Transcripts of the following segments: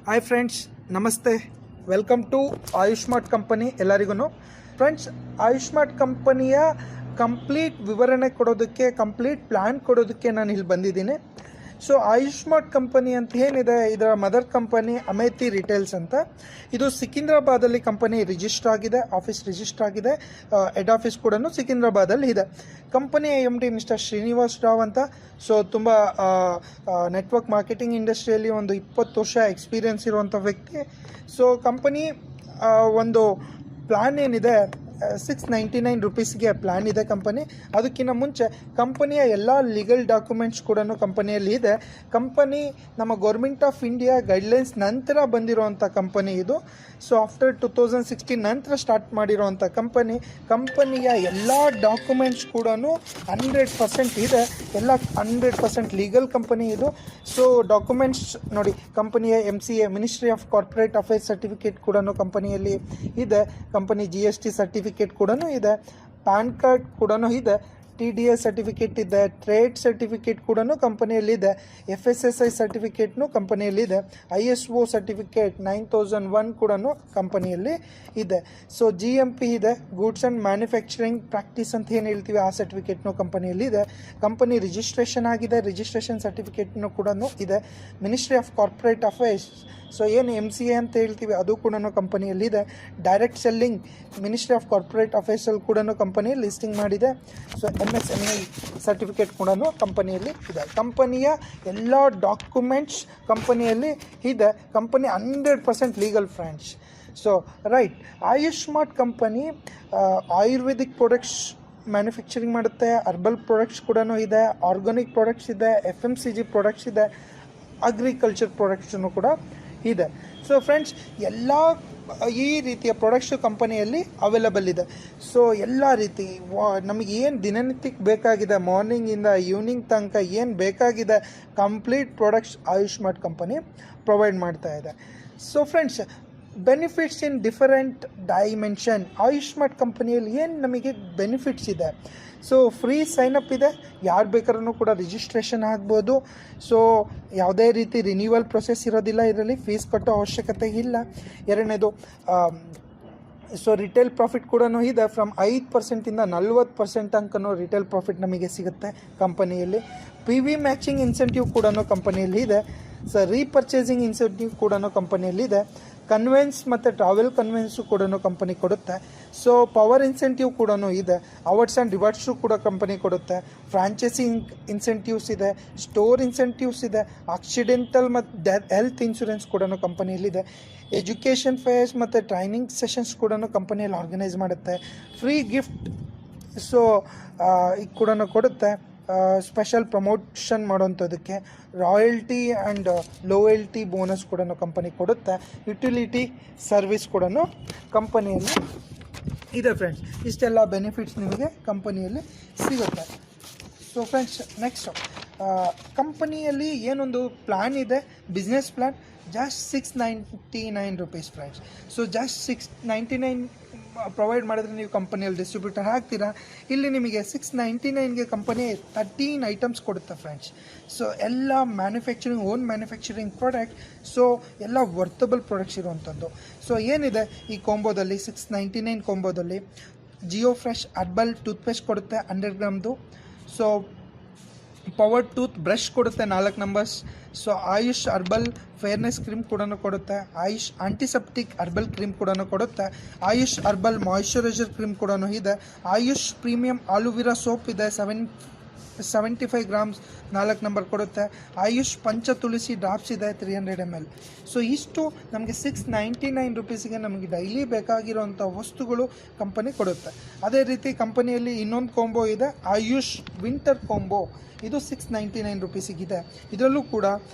Hi friends, ನಮಸ್ತೆ. Welcome to Ayushmart company. ಎಲ್ಲರಿಗೂ friends, Ayushmart ಕಂಪನಿಯ ಕಂಪ್ಲೀಟ್ ವಿವರಣೆ ಕೊಡೋದಕ್ಕೆ, ಕಂಪ್ಲೀಟ್ ಪ್ಲ್ಯಾನ್ ಕೊಡೋದಕ್ಕೆ ನಾನು ಇಲ್ಲಿ ಬಂದಿದ್ದೀನಿ. ಸೊ ಆಯುಷ್ಮಾರ್ಟ್ ಕಂಪನಿ ಅಂತ ಏನಿದೆ, ಇದರ ಮದರ್ ಕಂಪನಿ ಅಮೇತಿ ರಿಟೇಲ್ಸ್ ಅಂತ. ಇದು ಸಿಕಿಂದ್ರಾಬಾದಲ್ಲಿ ಕಂಪನಿ ರಿಜಿಸ್ಟರ್ ಆಗಿದೆ, ಆಫೀಸ್ ರಿಜಿಸ್ಟರ್ ಆಗಿದೆ. ಹೆಡ್ ಆಫೀಸ್ ಕೂಡ ಸಿಕಿಂದ್ರಾಬಾದಲ್ಲಿ ಇದೆ. ಕಂಪನಿಯ MD ಮಿಸ್ಟರ್ ಶ್ರೀನಿವಾಸ್ ರಾವ್ ಅಂತ. ಸೊ ತುಂಬ ನೆಟ್ವರ್ಕ್ ಮಾರ್ಕೆಟಿಂಗ್ ಇಂಡಸ್ಟ್ರಿಯಲ್ಲಿ ಒಂದು 20 ವರ್ಷ ಎಕ್ಸ್ಪೀರಿಯನ್ಸ್ ಇರುವಂಥ ವ್ಯಕ್ತಿ. ಸೊ ಕಂಪನಿ ಒಂದು ಪ್ಲ್ಯಾನ್ ಏನಿದೆ, 699 ರುಪೀಸ್ಗೆ ಪ್ಲ್ಯಾನ್ ಇದೆ ಕಂಪನಿ. ಅದಕ್ಕಿಂತ ಮುಂಚೆ ಕಂಪನಿಯ ಎಲ್ಲ ಲೀಗಲ್ ಡಾಕ್ಯುಮೆಂಟ್ಸ್ ಕೂಡ ಕಂಪನಿಯಲ್ಲಿ ಇದೆ. ಕಂಪನಿ ನಮ್ಮ ಗೌರ್ಮೆಂಟ್ ಆಫ್ ಇಂಡಿಯಾ ಗೈಡ್ಲೈನ್ಸ್ ನಂತರ ಬಂದಿರುವಂಥ ಕಂಪನಿ ಇದು. ಸೊ ಆಫ್ಟರ್ 2016 ನಂತರ ಸ್ಟಾರ್ಟ್ ಮಾಡಿರುವಂಥ ಕಂಪನಿಯ ಎಲ್ಲ ಡಾಕ್ಯುಮೆಂಟ್ಸ್ ಕೂಡ 100% ಇದೆ. ಎಲ್ಲ 100% ಲೀಗಲ್ ಕಂಪನಿ ಇದು. ಸೊ ಡಾಕ್ಯುಮೆಂಟ್ಸ್ ನೋಡಿ, ಕಂಪನಿಯ MCA ministry of corporate affairs certificate ಕೂಡ ಕಂಪನಿಯಲ್ಲಿ ಇದೆ. ಕಂಪನಿ GST ಸರ್ಟಿಫಿಕೇಟ್ ಕೂಡ ಇದೆ. ಪ್ಯಾನ್ ಕಾರ್ಡ್ ಕೂಡ ಇದೆ. TDS ಸರ್ಟಿಫಿಕೇಟ್ ಇದೆ. ಟ್ರೇಡ್ ಸರ್ಟಿಫಿಕೇಟ್ ಕೂಡ ಕಂಪನಿಯಲ್ಲಿದೆ. FSSI ಸರ್ಟಿಫಿಕೇಟ್ನು ಕಂಪನಿಯಲ್ಲಿದೆ. ISO ಸರ್ಟಿಫಿಕೇಟ್ 9001 ಕೂಡ ಕಂಪನಿಯಲ್ಲಿ ಇದೆ. ಸೊ GMP ಇದೆ, ಗೂಡ್ಸ್ ಆ್ಯಂಡ್ ಮ್ಯಾನುಫ್ಯಾಕ್ಚರಿಂಗ್ ಪ್ರಾಕ್ಟೀಸ್ ಅಂತ ಏನು ಹೇಳ್ತೀವಿ, ಆ ಸರ್ಟಿಫಿಕೇಟ್ನು ಕಂಪನಿಯಲ್ಲಿದೆ. ಕಂಪನಿ ರಿಜಿಸ್ಟ್ರೇಷನ್ ಆಗಿದೆ, ರಿಜಿಸ್ಟ್ರೇಷನ್ ಸರ್ಟಿಫಿಕೇಟ್ನು ಕೂಡ ಇದೆ. Ministry of corporate affairs, so ಏನು MCA ಅಂತ ಹೇಳ್ತೀವಿ, ಅದು ಕೂಡ ಕಂಪನಿಯಲ್ಲಿದೆ. Direct selling ministry of corporate ಅಫೇರ್ಸಲ್ಲಿ ಕೂಡ ಕಂಪನಿ ಲಿಸ್ಟಿಂಗ್ ಮಾಡಿದೆ. ಸೊ MSME ಸರ್ಟಿಫಿಕೇಟ್ ಕೂಡ ಕಂಪನಿಯಲ್ಲಿ ಇದೆ. ಕಂಪನಿಯ ಎಲ್ಲ ಡಾಕ್ಯುಮೆಂಟ್ಸ್ ಕಂಪನಿಯಲ್ಲಿ ಇದೆ. Company 100% legal friends. So right, Ayush Mart company Ayurvedic products manufacturing ಮಾಡುತ್ತೆ. ಅರ್ಬಲ್ ಪ್ರಾಡಕ್ಟ್ಸ್ ಕೂಡ ಇದೆ, ಆರ್ಗಾನಿಕ್ ಪ್ರಾಡಕ್ಟ್ಸ್ ಇದೆ, FMCG ಪ್ರಾಡಕ್ಟ್ಸ್ ಇದೆ, ಅಗ್ರಿಕಲ್ಚರ್ ಪ್ರಾಡಕ್ಟ್ಸನ್ನು ಕೂಡ ಇದೆ. ಸೊ ಫ್ರೆಂಡ್ಸ್, ಎಲ್ಲ ಈ ರೀತಿಯ ಪ್ರಾಡಕ್ಟ್ಸು ಕಂಪನಿಯಲ್ಲಿ ಅವೈಲಬಲ್ ಇದೆ. ಸೊ ಎಲ್ಲ ರೀತಿ ನಮಗೆ ಏನು ದಿನನಿತ್ಯಕ್ಕೆ ಬೇಕಾಗಿದೆ, ಮಾರ್ನಿಂಗಿಂದ ಈವ್ನಿಂಗ್ ತನಕ ಏನು ಬೇಕಾಗಿದೆ, complete products Ayush Mart company provide ಮಾಡ್ತಾ ಇದೆ. ಸೊ ಫ್ರೆಂಡ್ಸ್, ಬೆನಿಫಿಟ್ಸ್ ಇನ್ ಡಿಫರೆಂಟ್ ಡೈಮೆನ್ಷನ್. ಆಯುಷ್ಮಾರ್ಟ್ ಕಂಪನಿಯಲ್ಲಿ ಏನು ನಮಗೆ ಬೆನಿಫಿಟ್ಸ್ ಇದೆ? ಸೊ ಫ್ರೀ ಸೈನಪ್ ಇದೆ, ಯಾರು ಬೇಕಾದ್ರೂ ಕೂಡ ರಿಜಿಸ್ಟ್ರೇಷನ್ ಆಗ್ಬೋದು. ಸೊ ಯಾವುದೇ ರೀತಿ ರಿನ್ಯೂವಲ್ ಪ್ರೊಸೆಸ್ ಇರೋದಿಲ್ಲ, ಇದರಲ್ಲಿ ಫೀಸ್ ಕಟ್ಟೋ ಅವಶ್ಯಕತೆ ಇಲ್ಲ. ಎರಡನೇದು, ಸೊ ರಿಟೇಲ್ ಪ್ರಾಫಿಟ್ ಕೂಡ ಇದೆ. ಫ್ರಮ್ 5%ಇಂದ 40% ತನಕನೂ ರಿಟೇಲ್ ಪ್ರಾಫಿಟ್ ನಮಗೆ ಸಿಗುತ್ತೆ ಕಂಪನಿಯಲ್ಲಿ. PV ಮ್ಯಾಚಿಂಗ್ ಇನ್ಸೆಂಟಿವ್ ಕೂಡ ಕಂಪನಿಯಲ್ಲಿ ಇದೆ. ಸೊ ರೀಪರ್ಚೇಸಿಂಗ್ ಇನ್ಸೆಂಟಿವ್ ಕೂಡ ಕಂಪನಿಯಲ್ಲಿದೆ. ಕನ್ವೆನ್ಸ್ ಮತ್ತು ಟ್ರಾವೆಲ್ ಕನ್ವೆನ್ಸು ಕೂಡ ಕಂಪನಿ ಕೊಡುತ್ತೆ. ಸೊ ಪವರ್ ಇನ್ಸೆಂಟಿವ್ ಕೂಡ ಇದೆ. ಅವಾರ್ಡ್ಸ್ ಆ್ಯಂಡ್ ರಿವಾರ್ಡ್ಸು ಕೂಡ ಕಂಪನಿ ಕೊಡುತ್ತೆ. ಫ್ರಾಂಚೈಸಿ ಇನ್ಸೆಂಟಿವ್ಸ್ ಇದೆ, ಸ್ಟೋರ್ ಇನ್ಸೆಂಟಿವ್ಸ್ ಇದೆ, ಆಕ್ಸಿಡೆಂಟಲ್ ಮತ್ತು ಹೆಲ್ತ್ ಇನ್ಶೂರೆನ್ಸ್ ಕೂಡ ಕಂಪನಿಯಲ್ಲಿದೆ. ಎಜುಕೇಷನ್ ಫೇರ್ಸ್ ಮತ್ತು ಟ್ರೈನಿಂಗ್ ಸೆಷನ್ಸ್ ಕೂಡ ಕಂಪನಿಯಲ್ಲಿ ಆರ್ಗನೈಸ್ ಮಾಡುತ್ತೆ. ಫ್ರೀ ಗಿಫ್ಟ್ ಸೊ ಈಗ ಕೂಡ ಕೊಡುತ್ತೆ. ಸ್ಪೆಷಲ್ ಪ್ರಮೋಷನ್ ಮಾಡೋಂಥದ್ದಕ್ಕೆ ರಾಯಲ್ಟಿ ಆ್ಯಂಡ್ ಲೋಯಲ್ಟಿ ಬೋನಸ್ ಕೂಡ ಕಂಪನಿ ಕೊಡುತ್ತೆ. ಯುಟಿಲಿಟಿ ಸರ್ವಿಸ್ ಕೂಡ ಕಂಪನಿಯಲ್ಲಿ ಇದೆ ಫ್ರೆಂಡ್ಸ್. ಇಷ್ಟೆಲ್ಲ ಬೆನಿಫಿಟ್ಸ್ ನಿಮಗೆ ಕಂಪನಿಯಲ್ಲಿ ಸಿಗುತ್ತೆ. ಸೊ ಫ್ರೆಂಡ್ಸ್, ನೆಕ್ಸ್ಟ್ ಕಂಪನಿಯಲ್ಲಿ ಏನೊಂದು ಪ್ಲ್ಯಾನ್ ಇದೆ, business plan, just 699 rupees friends. So just 699 provide ಮಾಡಿದ್ರೆ ನೀವು ಕಂಪನಿಯಲ್ಲಿ ಡಿಸ್ಟ್ರಿಬ್ಯೂಟರ್ ಹಾಕ್ತೀರಾ. ಇಲ್ಲಿ ನಿಮಗೆ 699ಗೆ ಕಂಪನಿ 13 ಐಟಮ್ಸ್ ಕೊಡುತ್ತೆ ಫ್ರೆಂಡ್ಸ್. ಸೊ ಎಲ್ಲ manufacturing, own manufacturing product. So ಎಲ್ಲ ವರ್ತಬಲ್ ಪ್ರಾಡಕ್ಟ್ಸ್ ಇರುವಂಥದ್ದು. ಸೊ ಏನಿದೆ ಈ ಕಾಂಬೋದಲ್ಲಿ, 699 ಕಾಂಬೋದಲ್ಲಿ ಜಿಯೋ ಫ್ರೆಶ್ ಹರ್ಬಲ್ ಟೂತ್ಪೇಸ್ಟ್ ಕೊಡುತ್ತೆ 100 ಗ್ರಾಮ್ದು. ಸೊ ಪವರ್ ಟೂತ್ ಬ್ರಷ್ ಕೊಡುತ್ತೆ 4 numbers. So AYUSH herbal fairness cream ಕೂಡ ಕೊಡುತ್ತೆ. ಆಯುಷ್ ಆಂಟಿಸೆಪ್ಟಿಕ್ ಹರ್ಬಲ್ ಕ್ರೀಮ್ ಕೂಡ ಕೊಡುತ್ತೆ. ಆಯುಷ್ ಹರ್ಬಲ್ ಮಾಯಿಶ್ಚರೈಸರ್ ಕ್ರೀಮ್ ಕೂಡ ಇದೆ. ಆಯುಷ್ ಪ್ರೀಮಿಯಂ ಆಲುವಿರಾ ಸೋಪ್ ಇದೆ, 75 ಗ್ರಾಮ್ಸ್ 4 ನಂಬರ್ ಕೊಡುತ್ತೆ. ಆಯುಷ್ ಪಂಚ ತುಳಸಿ ಡ್ರಾಪ್ಸ್ ಇದೆ 300 ml. ಸೊ ಇಷ್ಟು ನಮಗೆ 699 ರುಪೀಸಿಗೆ ನಮಗೆ ಡೈಲಿ ಬೇಕಾಗಿರೋಂಥ ವಸ್ತುಗಳು ಕಂಪನಿ ಕೊಡುತ್ತೆ. ಅದೇ ರೀತಿ ಕಂಪನಿಯಲ್ಲಿ ಇನ್ನೊಂದು ಕಾಂಬೋ ಇದೆ, ಆಯುಷ್ ವಿಂಟರ್ ಕಾಂಬೋ. ಇದು 699 ರುಪೀಸಿಗಿದೆ. ಇದರಲ್ಲೂ ಕೂಡ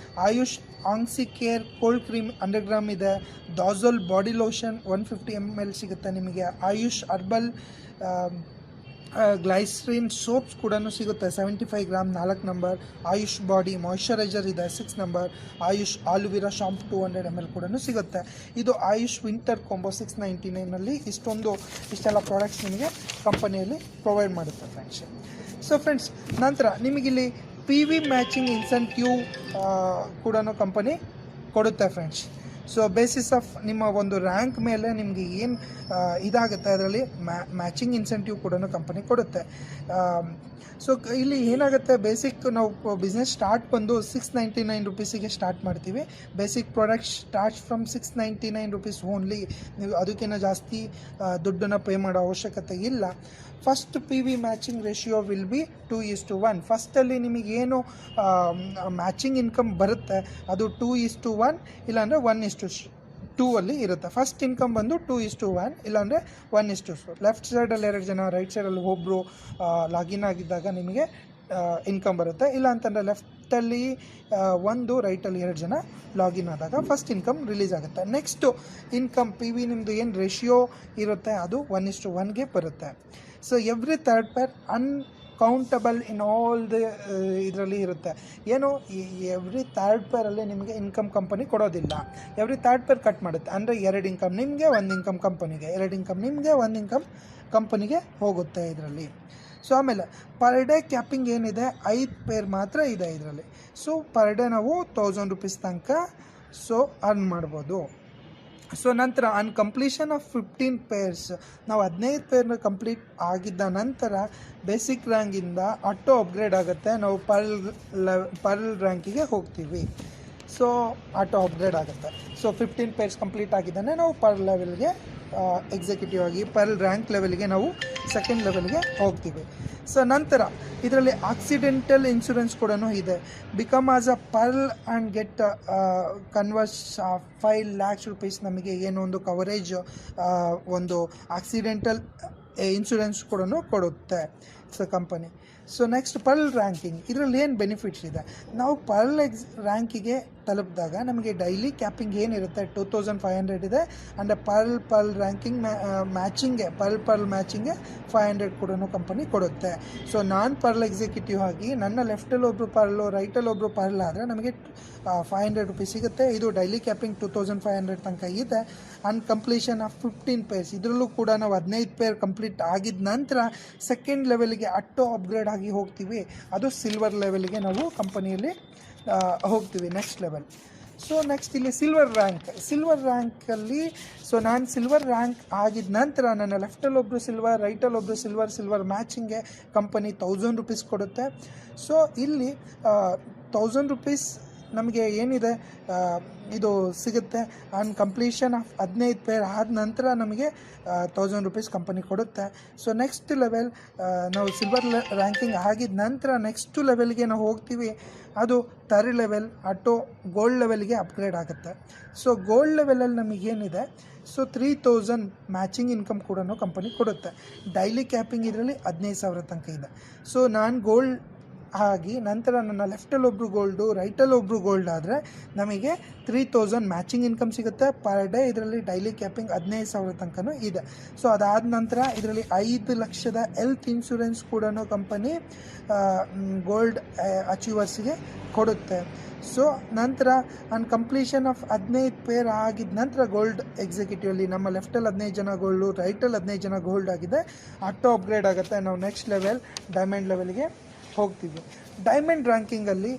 ಆಯುಷ್ ಆಂಗ್ಸಿ ಕೇರ್ ಕೋಲ್ಡ್ ಕ್ರೀಮ್ 100 ಗ್ರಾಮ್ ಇದೆ. ಡಾಝಲ್ ಬಾಡಿ ಲೋಷನ್ 150 ml ಸಿಗುತ್ತೆ ನಿಮಗೆ. ಆಯುಷ್ ಹರ್ಬಲ್ ಗ್ಲೈಸ್ರಿನ್ ಸೋಪ್ಸ್ ಕೂಡ ಸಿಗುತ್ತೆ 75 gram 4 number. AYUSH body moisturiser ಇದೆ 6 ನಂಬರ್. ಆಯುಷ್ ಆಲುವಿರಾ ಶಾಂಪು 200 ml ಕೂಡ ಸಿಗುತ್ತೆ. ಇದು ಆಯುಷ್ ವಿಂಟರ್ ಕಾಂಬೋ 699ನಲ್ಲಿ ಇಷ್ಟೆಲ್ಲ ಪ್ರಾಡಕ್ಟ್ಸ್ ನಿಮಗೆ ಕಂಪನಿಯಲ್ಲಿ ಪ್ರೊವೈಡ್ ಮಾಡುತ್ತೆ ಫ್ರೆಂಡ್ಸ್. ಸೊ ಫ್ರೆಂಡ್ಸ್, ನಂತರ ನಿಮಗಿಲ್ಲಿ PV ಮ್ಯಾಚಿಂಗ್ ಇನ್ಸೆಂಟಿವ್ ಕೂಡ ಕಂಪನಿ ಕೊಡುತ್ತೆ ಫ್ರೆಂಡ್ಸ್. ಸೊ ಬೇಸಿಸ್ ಆಫ್ ನಿಮ್ಮ ಒಂದು ರ್ಯಾಂಕ್ ಮೇಲೆ ನಿಮಗೆ ಏನು ಇದಾಗುತ್ತೆ ಅದರಲ್ಲಿ ಮ್ಯಾಚಿಂಗ್ ಇನ್ಸೆಂಟಿವ್ ಕೂಡ ಕಂಪನಿ ಕೊಡುತ್ತೆ. ಸೊ ಇಲ್ಲಿ ಏನಾಗುತ್ತೆ, ಬೇಸಿಕ್ ನಾವು ಬಿಸ್ನೆಸ್ ಸ್ಟಾರ್ಟ್ ಬಂದು 699 ರುಪೀಸಿಗೆ ಸ್ಟಾರ್ಟ್ ಮಾಡ್ತೀವಿ. Basic product starts from 699 rupees only. ನೀವು ಅದಕ್ಕಿಂತ ಜಾಸ್ತಿ ದುಡ್ಡನ್ನು ಪೇ ಮಾಡೋ ಅವಶ್ಯಕತೆ ಇಲ್ಲ. First PV matching ratio will be 2:1. ಫಸ್ಟಲ್ಲಿ ನಿಮಗೇನು ಮ್ಯಾಚಿಂಗ್ ಇನ್ಕಮ್ ಬರುತ್ತೆ ಅದು 2:1 ಇಲ್ಲಾಂದರೆ 1:2 ಅಲ್ಲಿ ಇರುತ್ತೆ. ಫಸ್ಟ್ ಇನ್ಕಮ್ ಬಂದು 2:1 ಇಲ್ಲಾಂದರೆ 1:4. ಲೆಫ್ಟ್ ಸೈಡಲ್ಲಿ 2 ಜನ, ರೈಟ್ ಸೈಡಲ್ಲಿ ಒಬ್ಬರು ಲಾಗಿನ್ ಆಗಿದ್ದಾಗ ನಿಮಗೆ ಇನ್ಕಮ್ ಬರುತ್ತೆ. ಇಲ್ಲ ಅಂತಂದರೆ ಲೆಫ್ಟಲ್ಲಿ 1, ರೈಟಲ್ಲಿ 2 ಜನ ಲಾಗಿನ್ ಆದಾಗ ಫಸ್ಟ್ ಇನ್ಕಮ್ ರಿಲೀಸ್ ಆಗುತ್ತೆ. ನೆಕ್ಸ್ಟು ಇನ್ಕಮ್ PV ನಿಮ್ಮದು ಏನು ರೇಷಿಯೋ ಇರುತ್ತೆ ಅದು 1:1ಗೆ ಬರುತ್ತೆ. So every third peer uncountable in all the ಇದರಲ್ಲಿ ಇರುತ್ತೆ. ಏನು ಎವ್ರಿ ಥರ್ಡ್ ಪೇರಲ್ಲಿ ನಿಮಗೆ ಇನ್ಕಮ್ ಕಂಪನಿ ಕೊಡೋದಿಲ್ಲ. ಎವ್ರಿ ಥರ್ಡ್ ಪೇರ್ ಕಟ್ ಮಾಡುತ್ತೆ. ಅಂದರೆ 2 ಇನ್ಕಮ್ ನಿಮಗೆ, 1 ಇನ್ಕಮ್ ಕಂಪನಿಗೆ, 2 ಇನ್ಕಮ್ ನಿಮಗೆ, 1 ಇನ್ಕಮ್ ಕಂಪನಿಗೆ ಹೋಗುತ್ತೆ ಇದರಲ್ಲಿ. ಸೊ ಆಮೇಲೆ ಪರ್ ಡೇ ಕ್ಯಾಪಿಂಗ್ ಏನಿದೆ 5 ಪೇರ್ ಮಾತ್ರ ಇದೆ ಇದರಲ್ಲಿ. ಸೊ ಪರ್ ಡೇ ನಾವು 1000 ರುಪೀಸ್ ತನಕ ಅರ್ನ್ ಮಾಡ್ಬೋದು. ಸೊ ನಂತರ ಆನ್ ಕಂಪ್ಲೀಷನ್ ಆಫ್ 15 ಪೇರ್ಸ್, ನಾವು 15 ಪೇರ್ನ ಕಂಪ್ಲೀಟ್ ಆಗಿದ್ದ ನಂತರ ಬೇಸಿಕ್ ರ್ಯಾಂಕಿಂದ ಆಟೋ ಅಪ್ಗ್ರೇಡ್ ಆಗುತ್ತೆ. ನಾವು ಪರ್ಲ್ ರ್ಯಾಂಕಿಗೆ ಹೋಗ್ತೀವಿ. ಸೊ ಆಟೋ ಅಪ್ಗ್ರೇಡ್ ಆಗುತ್ತೆ. ಸೊ 15 ಪೇರ್ಸ್ ಕಂಪ್ಲೀಟ್ ಆಗಿದ್ದಾನೆ ನಾವು ಪರ್ಲ್ ಲೆವೆಲ್ಗೆ ಎಕ್ಸಿಕ್ಯೂಟಿವ್ ಆಗಿ ಪರ್ಲ್ ರ್ಯಾಂಕ್ ಲೆವೆಲ್ಗೆ ನಾವು ಸೆಕೆಂಡ್ ಲೆವೆಲ್ಗೆ ಹೋಗ್ತೀವಿ. ಸೊ ನಂತರ ಇದರಲ್ಲಿ ಆಕ್ಸಿಡೆಂಟಲ್ ಇನ್ಶೂರೆನ್ಸ್ ಕೂಡ ಇದೆ. Become as a pearl and get converse 5 lakhs rupees ನಮಗೆ ಏನೋ ಒಂದು ಕವರೇಜ್ ಒಂದು ಆಕ್ಸಿಡೆಂಟಲ್ ಇನ್ಶೂರೆನ್ಸ್ ಕೂಡ ಕೊಡುತ್ತೆ company. So next pearl ranking, ಇದರಲ್ಲಿ ಏನು ಬೆನಿಫಿಟ್ಸ್ ಇದೆ, ನಾವು ಪರ್ಲ್ ರ್ಯಾಂಕಿಗೆ ತಲುಪಿದಾಗ ನಮಗೆ ಡೈಲಿ ಕ್ಯಾಪಿಂಗ್ ಏನಿರುತ್ತೆ 2500 ಇದೆ. ಆ್ಯಂಡ್ ಪರ್ಲ್ ರ್ಯಾಂಕಿಂಗ್ ಮ್ಯಾಚಿಂಗ್ಗೆ ಪರ್ಲ್ ಮ್ಯಾಚಿಂಗ್ಗೆ 500 ಕೂಡ ಕಂಪನಿ ಕೊಡುತ್ತೆ. ಸೊ ನಾನು ಪರ್ಲ್ ಎಕ್ಸಿಕ್ಯೂಟಿವ್ ಆಗಿ ನನ್ನ ಲೆಫ್ಟಲ್ಲಿ ಒಬ್ಬರು ಪರ್ಲು, ರೈಟಲ್ಲಿ ಒಬ್ಬರು ಪರ್ಲ್ ಆದರೆ ನಮಗೆ 500 ರುಪೀಸ್ ಸಿಗುತ್ತೆ. ಇದು ಡೈಲಿ ಕ್ಯಾಪಿಂಗ್ 2500 ತನಕ ಇದೆ. ಆ್ಯಂಡ್ ಕಂಪ್ಲೀಷನ್ ಆಫ್ 15 ಪೇರ್ಸ್, ಇದರಲ್ಲೂ ಕೂಡ ನಾವು 15 ಪೇರ್ ಕಂಪ್ಲೀಟ್ ಆಗಿದ ನಂತರ ಸೆಕೆಂಡ್ ಲೆವೆಲ್ಗೆ ಆಟೋ ಅಪ್ಗ್ರೇಡ್ ಆಗಿ ಹೋಗ್ತೀವಿ. ಅದು ಸಿಲ್ವರ್ ಲೆವೆಲ್ಗೆ ನಾವು ಕಂಪನಿಯಲ್ಲಿ ಹೋಗ್ತೀವಿ, ನೆಕ್ಸ್ಟ್ ಲೆವೆಲ್. ಸೊ ನೆಕ್ಸ್ಟ್ ಇಲ್ಲಿ ಸಿಲ್ವರ್ ರ್ಯಾಂಕಲ್ಲಿ ಸೊ ನಾನು ಸಿಲ್ವರ್ ರ್ಯಾಂಕ್ ಆಗಿದ ನಂತರ ನನ್ನ ಲೆಫ್ಟಲ್ಲಿ ಒಬ್ಬರು ಸಿಲ್ವರ್, ರೈಟಲ್ಲಿ ಒಬ್ಬರು ಸಿಲ್ವರ್ ಮ್ಯಾಚಿಂಗ್ಗೆ ಕಂಪನಿ 1000 ರುಪೀಸ್ ಕೊಡುತ್ತೆ. ಸೊ ಇಲ್ಲಿ 1000 ರುಪೀಸ್ ನಮಗೆ ಏನಿದೆ ಇದು ಸಿಗುತ್ತೆ. ಆನ್ ಕಂಪ್ಲೀಷನ್ ಆಫ್ 15 ಪೇರ್ ಆದ ನಂತರ ನಮಗೆ 1000 ರುಪೀಸ್ ಕಂಪನಿ ಕೊಡುತ್ತೆ. ಸೊ ನೆಕ್ಸ್ಟ್ ಲೆವೆಲ್ ನಾವು ಸಿಲ್ವರ್ ರ್ಯಾಂಕಿಂಗ್ ಆಗಿದ ನಂತರ ನೆಕ್ಸ್ಟ್ ಲೆವೆಲ್ಗೆ ನಾವು ಹೋಗ್ತೀವಿ. ಅದು ಥರ್ಡ್ ಲೆವೆಲ್ ಆಟೋ ಗೋಲ್ಡ್ ಲೆವೆಲ್ಗೆ ಅಪ್ಗ್ರೇಡ್ ಆಗುತ್ತೆ. ಸೊ ಗೋಲ್ಡ್ ಲೆವೆಲಲ್ಲಿ ನಮಗೇನಿದೆ, ಸೊ 3000 ಮ್ಯಾಚಿಂಗ್ ಇನ್ಕಮ್ ಕೂಡ ಕಂಪನಿ ಕೊಡುತ್ತೆ. ಡೈಲಿ ಕ್ಯಾಪಿಂಗ್ ಇದರಲ್ಲಿ 15,000 ತನಕ ಇದೆ. ಸೊ ನಾನು ಗೋಲ್ಡ್ ಆಗಿ ನಂತರ ನನ್ನ ಲೆಫ್ಟಲ್ಲಿ ಒಬ್ಬರು ಗೋಲ್ಡು, ರೈಟಲ್ಲಿ ಒಬ್ಬರು ಗೋಲ್ಡ್ ಆದರೆ ನಮಗೆ 3000 ಮ್ಯಾಚಿಂಗ್ ಇನ್ಕಮ್ ಸಿಗುತ್ತೆ ಪರ್ ಡೇ. ಇದರಲ್ಲಿ ಡೈಲಿ ಕ್ಯಾಪಿಂಗ್ 15,000 ತನಕನೂ ಇದೆ. ಸೊ ಅದಾದ ನಂತರ ಇದರಲ್ಲಿ 5 ಲಕ್ಷದ ಹೆಲ್ತ್ ಇನ್ಶೂರೆನ್ಸ್ ಕೂಡ ಕಂಪನಿ ಗೋಲ್ಡ್ ಅಚೀವರ್ಸ್ಗೆ ಕೊಡುತ್ತೆ. ಸೊ ನಂತರ ಆನ್ ಕಂಪ್ಲೀಷನ್ ಆಫ್ 15 ಪೇರ್ ಆಗಿದ ನಂತರ ಗೋಲ್ಡ್ ಎಕ್ಸಿಕ್ಯೂಟಿವಲ್ಲಿ ನಮ್ಮ ಲೆಫ್ಟಲ್ಲಿ 15 ಜನ ಗೋಲ್ಡು, ರೈಟಲ್ಲಿ 15 ಜನ ಗೋಲ್ಡ್ ಆಗಿದೆ. ಆಟೋ ಅಪ್ಗ್ರೇಡ್ ಆಗುತ್ತೆ. ನಾವು ನೆಕ್ಸ್ಟ್ ಲೆವೆಲ್ ಡೈಮಂಡ್ ಲೆವೆಲ್ಗೆ ಹೋಗ್ತೀವಿ. ಡೈಮಂಡ್ ರ್ಯಾಂಕಿಂಗಲ್ಲಿ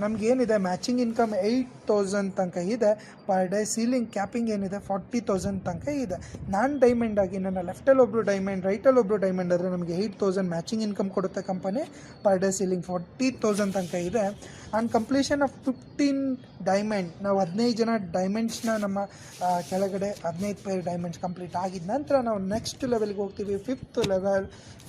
ನಮಗೇನಿದೆ ಮ್ಯಾಚಿಂಗ್ ಇನ್ಕಮ್ 8000 ತನಕ ಇದೆ. ಪರ್ ಡೇ ಸೀಲಿಂಗ್ ಕ್ಯಾಪಿಂಗ್ ಏನಿದೆ 40,000 ತನಕ ಇದೆ. ನಾನು ಡೈಮಂಡ್ ಆಗಿ ನನ್ನ ಲೆಫ್ಟಲ್ಲಿ ಒಬ್ಬರು ಡೈಮಂಡ್, ರೈಟಲ್ಲಿ ಒಬ್ಬರು ಡೈಮಂಡ್ ಆದರೆ ನಮಗೆ 8000 ಮ್ಯಾಚಿಂಗ್ ಇನ್ಕಮ್ ಕೊಡುತ್ತೆ ಕಂಪನಿ. ಪರ್ ಡೇ ಸೀಲಿಂಗ್ 40,000 ತನಕ ಇದೆ. ಆ್ಯಂಡ್ ಕಂಪ್ಲೀಷನ್ ಆಫ್ 15 ಡೈಮಂಡ್, ನಾವು 15 ಜನ ಡೈಮಂಡ್ಸ್ನ ನಮ್ಮ ಕೆಳಗಡೆ 15 ಪೇರ್ ಡೈಮಂಡ್ಸ್ ಕಂಪ್ಲೀಟ್ ಆಗಿದ ನಂತರ ನಾವು ನೆಕ್ಸ್ಟ್ ಲೆವೆಲ್ಗೆ ಹೋಗ್ತೀವಿ.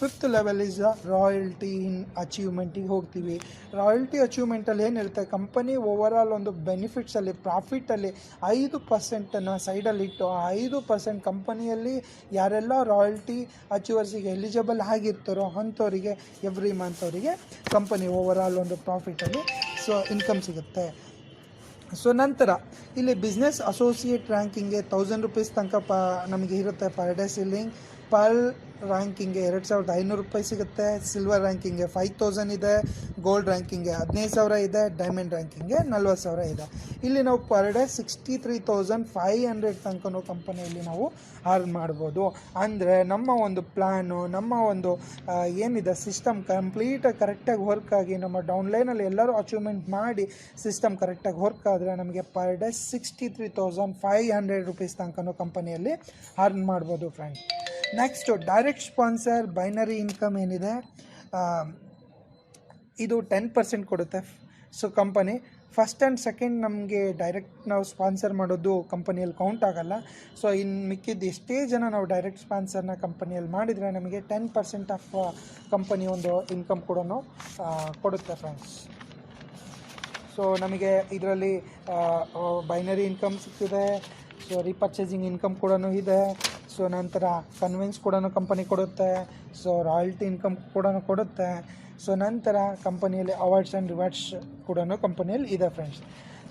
ಫಿಫ್ತ್ ಲೆವೆಲ್ ಇಸ್ ರಾಯಲ್ಟಿ ಇನ್ ಅಚೀವ್ಮೆಂಟಿಗೆ ಹೋಗ್ತೀವಿ. ರಾಯಲ್ಟಿ ಅಚೀವ್ಮೆಂಟಲ್ಲಿ ಏನಿರುತ್ತೆ, ಕಂಪನಿ ಓವರಾಲ್ ಒಂದು ಬೆನಿಫಿಟ್ಸಲ್ಲಿ ಪ್ರಾಫಿಟಲ್ಲಿ 5%ನ್ನು ಸೈಡಲ್ಲಿಟ್ಟು ಆ 5% ಕಂಪನಿಯಲ್ಲಿ ಯಾರೆಲ್ಲ ರಾಯಲ್ಟಿ ಅಚೀವರ್ಸಿಗೆ ಎಲಿಜಿಬಲ್ ಆಗಿರ್ತಾರೋ ಅಂಥವರಿಗೆ ಎವ್ರಿ ಮಂತ್ ಅವರಿಗೆ ಕಂಪನಿ ಓವರಾಲ್ ಒಂದು ಪ್ರಾಫಿಟಲ್ಲಿ ಸೊ ಇನ್ಕಮ್ ಸಿಗುತ್ತೆ. ಸೊ ನಂತರ ಇಲ್ಲಿ ಬಿಸ್ನೆಸ್ ಅಸೋಸಿಯೇಟ್ ರ್ಯಾಂಕಿಂಗ್ಗೆ 1000 ರುಪೀಸ್ ತನಕ ನಮಗೆ ಇರುತ್ತೆ ಪರ್ ಡೇ ಸೀಲಿಂಗ್. ಪರ್ಲ್ ರ್ಯಾಂಕಿಂಗ್ಗೆ 2500 ರೂಪಾಯಿ ಸಿಗುತ್ತೆ, ಸಿಲ್ವರ್ ರ್ಯಾಂಕಿಂಗ್ಗೆ 5000 ಇದೆ, ಗೋಲ್ಡ್ ರ್ಯಾಂಕಿಂಗ್ಗೆ 15000 ಇದೆ, ಡೈಮಂಡ್ ರ್ಯಾಂಕಿಂಗ್ಗೆ 40000 ಇದೆ. ಇಲ್ಲಿ ನಾವು ಪರ್ ಡೇ 63,500 ತನಕ ಕಂಪನಿಯಲ್ಲಿ ನಾವು ಅರ್ನ್ ಮಾಡ್ಬೋದು. ಅಂದರೆ ನಮ್ಮ ಒಂದು ಪ್ಲ್ಯಾನು, ನಮ್ಮ ಒಂದು ಏನಿದೆ ಸಿಸ್ಟಮ್ ಕಂಪ್ಲೀಟಾಗಿ ಕರೆಕ್ಟಾಗಿ ವರ್ಕ್ ಆಗಿ ನಮ್ಮ ಡೌನ್ಲೈನಲ್ಲಿ ಎಲ್ಲರೂ ಅಚೀವ್ಮೆಂಟ್ ಮಾಡಿ ಸಿಸ್ಟಮ್ ಕರೆಕ್ಟಾಗಿ ವರ್ಕ್ ಆದರೆ ನಮಗೆ ಪರ್ ಡೇ 63,500 ರೂಪೀಸ್ ತನಕ ಕಂಪನಿಯಲ್ಲಿ ಅರ್ನ್ ಮಾಡ್ಬೋದು friend. Next direct sponsor binary income ಏನಿದೆ, ಇದು 10% ಕೊಡುತ್ತೆ. So company first and second ನಮಗೆ ಡೈರೆಕ್ಟ್ ನಾವು ಸ್ಪಾನ್ಸರ್ ಮಾಡೋದು ಕಂಪನಿಯಲ್ಲಿ ಕೌಂಟ್ ಆಗೋಲ್ಲ. ಸೊ ಇನ್ನು ಮಿಕ್ಕಿದ್ದು ಎಷ್ಟೇ ಜನ ನಾವು ಡೈರೆಕ್ಟ್ ಸ್ಪಾನ್ಸರ್ನ ಕಂಪನಿಯಲ್ಲಿ ಮಾಡಿದರೆ ನಮಗೆ 10% ಆಫ್ ಕಂಪನಿ ಒಂದು ಇನ್ಕಮ್ ಕೂಡ ಕೊಡುತ್ತೆ ಫ್ರೆಂಡ್ಸ್. ಸೊ ನಮಗೆ ಇದರಲ್ಲಿ ಬೈನರಿ ಇನ್ಕಮ್ ಸಿಗ್ತಿದೆ, ಸೊ ರೀಪರ್ಚೇಸಿಂಗ್ ಇನ್ಕಮ್ ಕೂಡ ಇದೆ, ಸೊ ನಂತರ ಕನ್ವೆನ್ಸ್ ಕೂಡ ಕಂಪನಿ ಕೊಡುತ್ತೆ, ಸೊ ರಾಯಲ್ಟಿ ಇನ್ಕಮ್ ಕೂಡ ಕೊಡುತ್ತೆ. ಸೊ ನಂತರ ಕಂಪನಿಯಲ್ಲಿ ಅವಾರ್ಡ್ಸ್ ಆ್ಯಂಡ್ ರಿವಾರ್ಡ್ಸ್ ಕೂಡ ಕಂಪನಿಯಲ್ಲಿ ಇದೆ friends.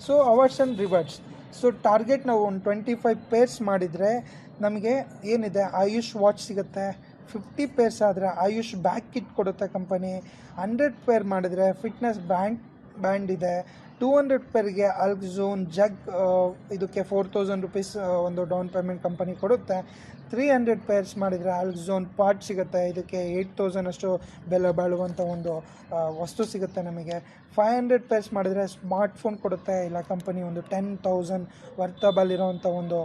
So awards and rewards, so target ನಾವು ಒಂದು 25 ಪೇರ್ಸ್ ಮಾಡಿದರೆ ನಮಗೆ ಏನಿದೆ ಆಯುಷ್ ವಾಚ್ ಸಿಗುತ್ತೆ. 50 ಪೇರ್ಸ್ ಆದರೆ ಆಯುಷ್ ಬ್ಯಾಕ್ ಕಿಟ್ ಕೊಡುತ್ತೆ ಕಂಪನಿ. 100 ಪೇರ್ ಮಾಡಿದರೆ ಫಿಟ್ನೆಸ್ ಬ್ಯಾಂಡ್ ಇದೆ. 200 ಪೇರ್ಗೆ ಅಲ್ಕ್ ಝೋನ್ ಜಗ್, ಇದಕ್ಕೆ 4000 ರೂಪೀಸ್ ಒಂದು ಡೌನ್ ಪೇಮೆಂಟ್ ಕಂಪನಿ ಕೊಡುತ್ತೆ. 300 ಪೇರ್ಸ್ ಮಾಡಿದರೆ ಅಲ್ಕ್ ಝೋನ್ ಪಾರ್ಟ್ ಸಿಗುತ್ತೆ, ಇದಕ್ಕೆ 8000 ಅಷ್ಟು ಬೆಲೆ ಬಾಳುವಂಥ ಒಂದು ವಸ್ತು ಸಿಗುತ್ತೆ ನಮಗೆ. 500 ಪೇರ್ಸ್ ಮಾಡಿದರೆ ಸ್ಮಾರ್ಟ್ಫೋನ್ ಕೊಡುತ್ತೆ, ಇಲ್ಲ ಕಂಪನಿ ಒಂದು 10,000 ವರ್ತಬಲ್ ಇರೋವಂಥ ಒಂದು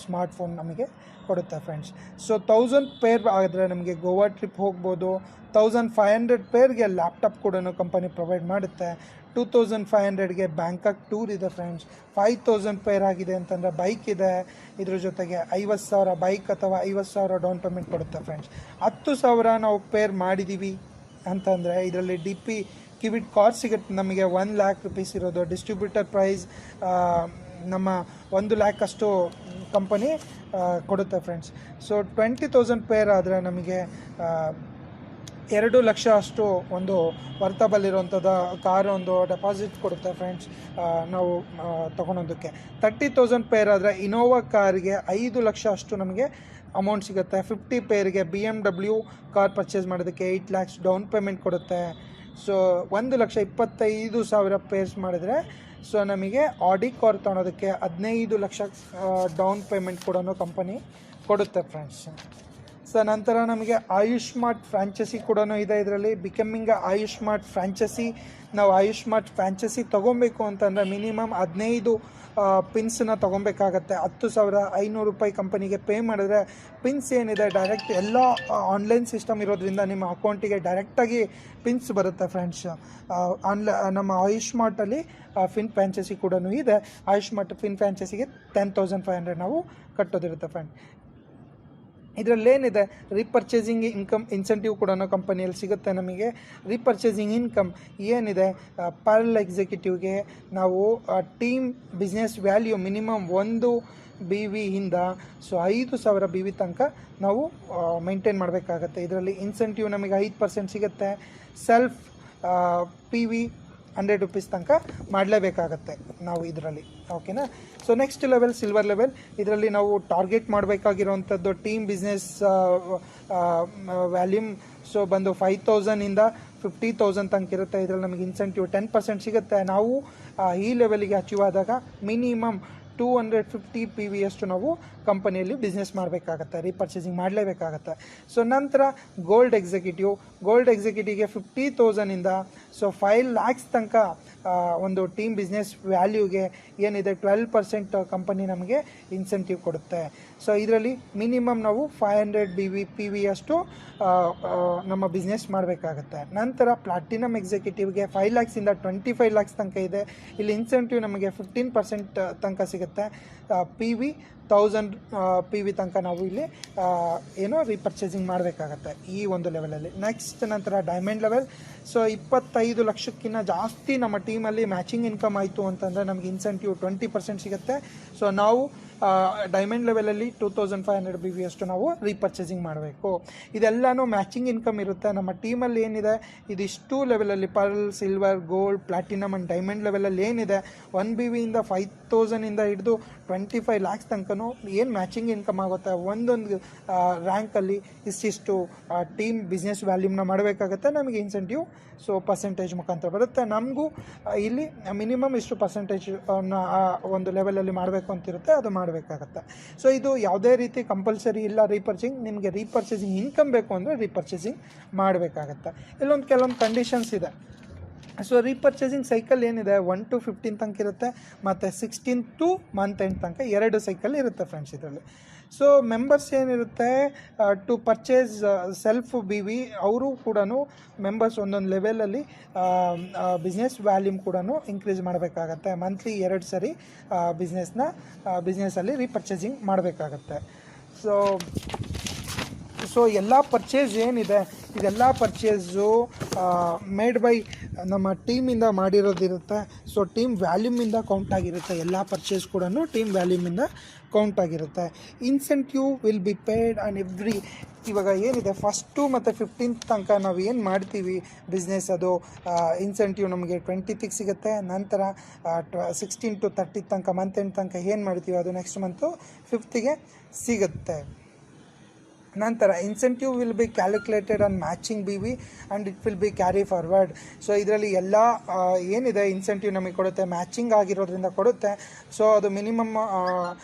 ಸ್ಮಾರ್ಟ್ಫೋನ್ ನಮಗೆ ಕೊಡುತ್ತೆ ಫ್ರೆಂಡ್ಸ್. ಸೊ 1000 ಪೇರ್ ಆದರೆ ನಮಗೆ ಗೋವಾ ಟ್ರಿಪ್ ಹೋಗ್ಬೋದು. 1500 ಪೇರ್ಗೆ ಲ್ಯಾಪ್ಟಾಪ್ ಕೂಡ ಕಂಪನಿ ಪ್ರೊವೈಡ್ ಮಾಡುತ್ತೆ. 2500ಗೆ ಬ್ಯಾಂಕಾಕ್ ಟೂರ್ ಇದೆ ಫ್ರೆಂಡ್ಸ್. 5000 ಪೇರ್ ಆಗಿದೆ ಅಂತಂದರೆ ಬೈಕ್ ಇದೆ. ಇದ್ರ ಜೊತೆಗೆ 50,000 ಬೈಕ್ ಅಥವಾ 50,000 ಡೌನ್ ಪೇಮೆಂಟ್ ಕೊಡುತ್ತೆ ಫ್ರೆಂಡ್ಸ್. 10,000 ನಾವು ಪೇರ್ ಮಾಡಿದ್ದೀವಿ ಅಂತಂದರೆ ಇದರಲ್ಲಿ DP ಕಿವಿಟ್ ಕಾರ್ ಸಿಗುತ್ತೆ ನಮಗೆ. 1 lakh ರೂಪೀಸ್ ಇರೋದು ಡಿಸ್ಟ್ರಿಬ್ಯೂಟರ್ ಪ್ರೈಸ್ ನಮ್ಮ 1 lakh ಅಷ್ಟು ಕಂಪನಿ ಕೊಡುತ್ತೆ ಫ್ರೆಂಡ್ಸ್. ಸೊ 20,000 ಪೇರ್ ಆದರೆ ನಮಗೆ 2 ಲಕ್ಷ ಅಷ್ಟು ಒಂದು ವರ್ತಬಲ್ ಇರೋವಂಥದ್ದು ಕಾರ್ ಒಂದು ಡೆಪಾಸಿಟ್ ಕೊಡುತ್ತೆ ಫ್ರೆಂಡ್ಸ್ ನಾವು ತೊಗೊಳೋದಕ್ಕೆ. 30,000 ಪೇರ್ ಆದರೆ ಇನೋವಾ ಕಾರ್ಗೆ 5 ಲಕ್ಷ ಅಷ್ಟು ನಮಗೆ ಅಮೌಂಟ್ ಸಿಗುತ್ತೆ. 50 ಪೇರ್ಗೆ BMW ಕಾರ್ ಪರ್ಚೇಸ್ ಮಾಡೋದಕ್ಕೆ 8 lakhs ಡೌನ್ ಪೇಮೆಂಟ್ ಕೊಡುತ್ತೆ. ಸೊ 1,25,000 ಪೇರ್ಸ್ ಮಾಡಿದರೆ ಸೊ ನಮಗೆ ಆಡಿ ಕಾರ್ ತೊಗೊಳೋದಕ್ಕೆ 15 ಲಕ್ಷ ಡೌನ್ ಪೇಮೆಂಟ್ ಕೂಡ ಕಂಪನಿ ಕೊಡುತ್ತೆ ಫ್ರೆಂಡ್ಸ್. ಸೊ ನಂತರ ನಮಗೆ ಆಯುಷ್ಮಾರ್ಟ್ ಫ್ರಾಂಚೈಸಿ ಕೂಡ ಇದೆ. ಇದರಲ್ಲಿ ಬಿಕಮಿಂಗ್ ಆಯುಷ್ಮಾರ್ಟ್ ಫ್ರಾಂಚೈಸಿ, ನಾವು ಆಯುಷ್ಮಾರ್ಟ್ ಫ್ರಾಂಚೈಸಿ ತೊಗೊಬೇಕು ಅಂತಂದರೆ ಮಿನಿಮಮ್ 15 ಪಿನ್ಸನ್ನ ತೊಗೊಬೇಕಾಗತ್ತೆ. 10,500 ರೂಪಾಯಿ ಕಂಪನಿಗೆ ಪೇ ಮಾಡಿದ್ರೆ ಪಿನ್ಸ್ ಏನಿದೆ ಡೈರೆಕ್ಟ್ ಎಲ್ಲ ಆನ್ಲೈನ್ ಸಿಸ್ಟಮ್ ಇರೋದ್ರಿಂದ ನಿಮ್ಮ ಅಕೌಂಟಿಗೆ ಡೈರೆಕ್ಟಾಗಿ ಪಿನ್ಸ್ ಬರುತ್ತೆ ಫ್ರೆಂಡ್ಸ್. ನಮ್ಮ ಆಯುಷ್ಮಾರ್ಟಲ್ಲಿ ಫಿನ್ ಫ್ರಾಂಚೈಸಿ ಕೂಡ ಇದೆ. ಆಯುಷ್ಮಾರ್ಟ್ ಫಿನ್ ಫ್ರಾಂಚೈಸಿಗೆ 10,500 ನಾವು ಕಟ್ಟೋದಿರುತ್ತೆ ಫ್ರೆಂಡ್. ಇದರಲ್ಲೇನಿದೆ ರೀಪರ್ಚೇಸಿಂಗ್ ಇನ್ಸೆಂಟಿವ್ ಕೂಡ ಕಂಪನಿಯಲ್ಲಿ ಸಿಗುತ್ತೆ ನಮಗೆ. ರೀಪರ್ಚೇಸಿಂಗ್ ಇನ್ಕಮ್ ಏನಿದೆ ಪರ್ಲ್ ಎಕ್ಸಿಕ್ಯೂಟಿವ್ಗೆ ನಾವು team business value minimum 1 BV ಇಂದ ಸೊ 5,000 BV ತನಕ ನಾವು ಮೇಂಟೈನ್ ಮಾಡಬೇಕಾಗತ್ತೆ. ಇದರಲ್ಲಿ ಇನ್ಸೆಂಟಿವ್ ನಮಗೆ 5% ಸಿಗುತ್ತೆ. ಸೆಲ್ಫ್ PV 100 ರೂಪೀಸ್ ತನಕ ಮಾಡಲೇಬೇಕಾಗತ್ತೆ ನಾವು ಇದರಲ್ಲಿ, ಓಕೆನಾ. So next level silver level. ಇದರಲ್ಲಿ ನಾವು ಟಾರ್ಗೆಟ್ ಮಾಡಬೇಕಾಗಿರೋವಂಥದ್ದು ಟೀಮ್ ಬಿಸ್ನೆಸ್ ವ್ಯಾಲ್ಯೂಮ್ ಸೊ ಬಂದು 5,000ಇಂದ 50,000 ತನಕ ಇರುತ್ತೆ. ಇದರಲ್ಲಿ ನಮಗೆ ಇನ್ಸೆಂಟಿವ್ 10% ಸಿಗುತ್ತೆ. ನಾವು ಈ ಲೆವೆಲಿಗೆ ಅಚೀವ್ ಆದಾಗ ಮಿನಿಮಮ್ 250 PV ಅಷ್ಟು ನಾವು ಕಂಪನಿಯಲ್ಲಿ ಬಿಸ್ನೆಸ್ ಮಾಡಬೇಕಾಗತ್ತೆ, ರೀಪರ್ಚೇಸಿಂಗ್ ಮಾಡಲೇಬೇಕಾಗತ್ತೆ. ಸೊ ನಂತರ ಗೋಲ್ಡ್ ಎಕ್ಸಿಕ್ಯೂಟಿವ್ಗೆ 50,000ಇಂದ ಸೊ 5 lakhs ತನಕ ಒಂದು ಟೀಮ್ ಬಿಸ್ನೆಸ್ ವ್ಯಾಲ್ಯೂಗೆ ಏನಿದೆ 12% ಕಂಪನಿ ನಮಗೆ ಇನ್ಸೆಂಟಿವ್ ಕೊಡುತ್ತೆ. ಸೊ ಇದರಲ್ಲಿ ಮಿನಿಮಮ್ ನಾವು 500 PV ಅಷ್ಟು ನಮ್ಮ ಬಿಸ್ನೆಸ್ ಮಾಡಬೇಕಾಗತ್ತೆ. ನಂತರ ಪ್ಲಾಟಿನಮ್ ಎಕ್ಸಿಕ್ಯೂಟಿವ್ಗೆ 5 lakhsಯಿಂದ 25 lakhs ತನಕ ಇದೆ. ಇಲ್ಲಿ ಇನ್ಸೆಂಟಿವ್ ನಮಗೆ 15% ತನಕ ಸಿಗುತ್ತೆ. PV 1000 PV ತನಕ ನಾವು ಇಲ್ಲಿ ಏನೋ ರೀಪರ್ಚೇಸಿಂಗ್ ಮಾಡಬೇಕಾಗತ್ತೆ ಈ ಒಂದು ಲೆವೆಲಲ್ಲಿ. ನೆಕ್ಸ್ಟ್ ನಂತರ ಡೈಮಂಡ್ ಲೆವೆಲ್. ಸೊ 25 ಲಕ್ಷಕ್ಕಿಂತ ಜಾಸ್ತಿ ನಮ್ಮ ಟೀಮಲ್ಲಿ ಮ್ಯಾಚಿಂಗ್ ಇನ್ಕಮ್ ಆಯಿತು ಅಂತಂದರೆ ನಮಗೆ ಇನ್ಸೆಂಟಿವ್ 20% ಸಿಗುತ್ತೆ. ಸೊ ನಾವು ಡೈಮಂಡ್ ಲೆವೆಲಲ್ಲಿ 2500 ಬಿ ವಿ ಅಷ್ಟು ನಾವು ರೀಪರ್ಚೇಸಿಂಗ್ ಮಾಡಬೇಕು. ಇದೆಲ್ಲನೂ ಮ್ಯಾಚಿಂಗ್ ಇನ್ಕಮ್ ಇರುತ್ತೆ. ನಮ್ಮ ಟೀಮಲ್ಲಿ ಏನಿದೆ ಇದಿಷ್ಟು ಲೆವೆಲಲ್ಲಿ pearl, silver, gold, platinum and diamond ಲೆವೆಲಲ್ಲಿ ಏನಿದೆ 1 ಬಿ ವಿಯಿಂದ 5000 ಹಿಡಿದು 25 lakhs ತನಕನೂ ಏನು ಮ್ಯಾಚಿಂಗ್ ಇನ್ಕಮ್ ಆಗುತ್ತೆ. ಒಂದೊಂದು ರ್ಯಾಂಕಲ್ಲಿ ಇಷ್ಟಿಷ್ಟು ಟೀಮ್ ಬಿಸ್ನೆಸ್ ವ್ಯಾಲ್ಯೂಮ್ನ ಮಾಡಬೇಕಾಗತ್ತೆ. ನಮಗೆ ಇನ್ಸೆಂಟಿವ್ ಪರ್ಸೆಂಟೇಜ್ ಮುಖಾಂತರ ಬರುತ್ತೆ. ನಮಗೂ ಇಲ್ಲಿ ಮಿನಿಮಮ್ ಇಷ್ಟು ಪರ್ಸೆಂಟೇಜ್ ಒಂದು ಲೆವೆಲಲ್ಲಿ ಮಾಡಬೇಕು ಅಂತಿರುತ್ತೆ, ಅದು ಮಾಡಬೇಕಾಗತ್ತೆ. ಸೊ ಇದು ಯಾವುದೇ ರೀತಿ ಕಂಪಲ್ಸರಿ ಇಲ್ಲ ರೀಪರ್ಚೇಸಿಂಗ್. ನಿಮಗೆ ರೀಪರ್ಚೇಸಿಂಗ್ ಇನ್ಕಮ್ ಬೇಕು ಅಂದರೆ ರೀಪರ್ಚೇಸಿಂಗ್ ಮಾಡಬೇಕಾಗತ್ತೆ. ಇಲ್ಲೊಂದು ಕೆಲವೊಂದು ಕಂಡೀಷನ್ಸ್ ಇದೆ. ಸೊ ರೀಪರ್ಚೇಸಿಂಗ್ ಸೈಕಲ್ ಏನಿದೆ 1 to 15 ತನಕ ಇರುತ್ತೆ, ಮತ್ತು 16 to month end ತನಕ 2 ಸೈಕಲ್ ಇರುತ್ತೆ ಫ್ರೆಂಡ್ಸ್ ಇದರಲ್ಲಿ. ಸೊ ಮೆಂಬರ್ಸ್ ಏನಿರುತ್ತೆ to purchase self B V, ಅವರು ಕೂಡ ಮೆಂಬರ್ಸ್ ಒಂದೊಂದು ಲೆವೆಲಲ್ಲಿ ಬಿಸ್ನೆಸ್ ವ್ಯಾಲ್ಯೂಮ್ ಕೂಡ ಇನ್ಕ್ರೀಸ್ ಮಾಡಬೇಕಾಗತ್ತೆ. ಮಂತ್ಲಿ 2 ಸರಿ ಬಿಸ್ನೆಸ್ಸಲ್ಲಿ ರೀಪರ್ಚೇಸಿಂಗ್ ಮಾಡಬೇಕಾಗತ್ತೆ. ಸೊ ಎಲ್ಲ ಪರ್ಚೇಸ್ ಏನಿದೆ ಇದೆಲ್ಲ ಪರ್ಚೇಸು ಮೇಡ್ ಬೈ ನಮ್ಮ ಟೀಮಿಂದ ಮಾಡಿರೋದಿರುತ್ತೆ. ಸೊ ಟೀಮ್ ವ್ಯಾಲ್ಯೂಮಿಂದ ಕೌಂಟ್ ಆಗಿರುತ್ತೆ. ಎಲ್ಲ ಪರ್ಚೇಸ್ ಕೂಡ ಟೀಮ್ ವ್ಯಾಲ್ಯೂಮಿಂದ ಕೌಂಟ್ ಆಗಿರುತ್ತೆ. Incentive will be paid on every. ಇವಾಗ ಏನಿದೆ 1st ಮತ್ತು 15th ತನಕ ನಾವು ಏನು ಮಾಡ್ತೀವಿ ಬಿಸ್ನೆಸ್, ಅದು ಇನ್ಸೆಂಟಿವ್ ನಮಗೆ 20th ಸಿಗುತ್ತೆ. ನಂತರ 16 to 30 ತನಕ ಮಂತ್ ಎಂಡ್ ತನಕ ಏನು ಮಾಡ್ತೀವಿ ಅದು ನೆಕ್ಸ್ಟ್ ಮಂತು 5th ಸಿಗುತ್ತೆ. ನಂತರ incentive will be calculated on matching B V and it will be carry forward. So ಇದರಲ್ಲಿ ಎಲ್ಲ ಏನಿದೆ ಇನ್ಸೆಂಟಿವ್ ನಮಗೆ ಕೊಡುತ್ತೆ, ಮ್ಯಾಚಿಂಗ್ ಆಗಿರೋದ್ರಿಂದ ಕೊಡುತ್ತೆ. ಸೊ ಅದು ಮಿನಿಮಮ್